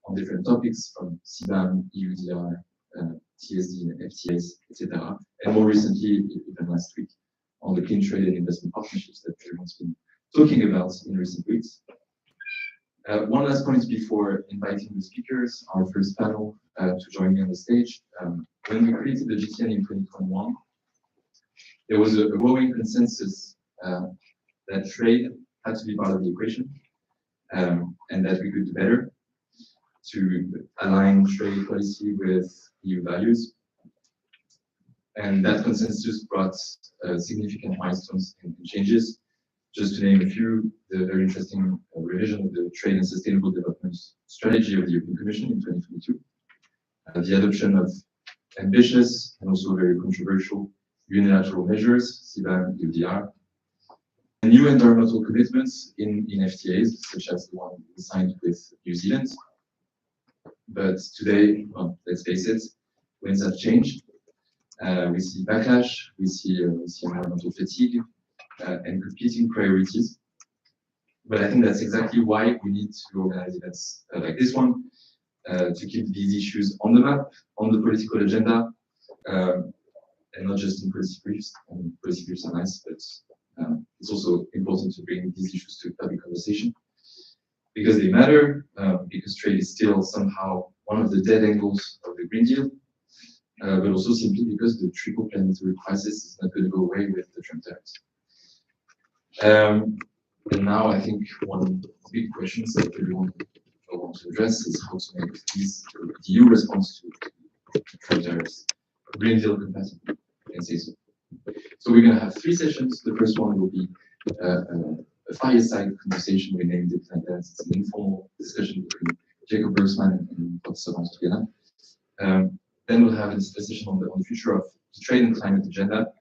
on different topics from CBAM, EUDR, TSD, FTAs, etc. And more recently, even last week, on the Clean Trade and investment partnerships that everyone's been talking about in recent weeks. One last point before inviting the speakers, our first panel, to join me on the stage. When we created the GTN in 2021, there was a growing consensus that trade had to be part of the equation, and that we could do better to align trade policy with EU values. And that consensus brought significant milestones and changes. Just to name a few, the very interesting revision of the Trade and Sustainable Development Strategy of the European Commission in 2022, the adoption of ambitious and also very controversial unilateral measures, CBAM, EUDR, new environmental commitments in FTAs, such as the one we signed with New Zealand. But today, well, let's face it, winds have changed. We see backlash, we see environmental fatigue, and competing priorities. But I think that's exactly why we need to organize events like this one, to keep these issues on the map, on the political agenda, and not just in policy briefs. Policy briefs are nice, but it's also important to bring these issues to public conversation because they matter, because trade is still somehow one of the dead angles of the Green Deal, but also simply because the triple planetary crisis is not going to go away with the Trump tariffs. And now I think one of the big questions that everyone will want to address is how to make the EU response to Trump tariffs Green Deal compatible, I can say so. So we're going to have 3 sessions. The first one will be a fireside conversation. We named it like that. It's an informal discussion between Jacob Bergsman and Dr. Savant together. Then we'll have a session on the future of the trade and climate agenda.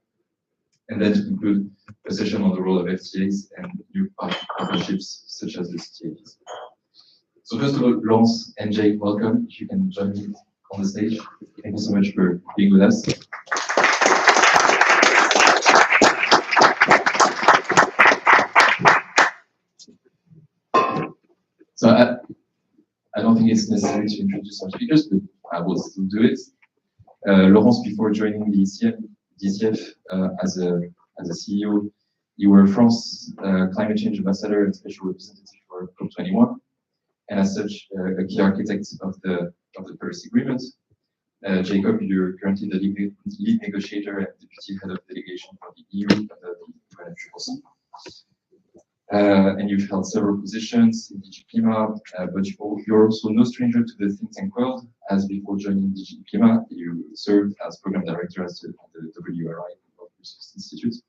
And then to conclude, a session on the role of FTAs and new partnerships such as the CTAs. So first of all, Laurence and Jake, welcome. If you can join me on the stage. Thank you so much for being with us. So I don't think it's necessary to introduce our speakers, but I will still do it. Laurence, before joining the DCF as a CEO, you were France's climate change ambassador and special representative for COP21, and as such, a key architect of the Paris Agreement. Jacob, you're currently the lead negotiator and deputy head of delegation for the EU under the UNFCCC. And you've held several positions in DG Clima, but you're also no stranger to the think tank world, as before joining DG Clima, you served as program director at the WRI, World Resources Institute.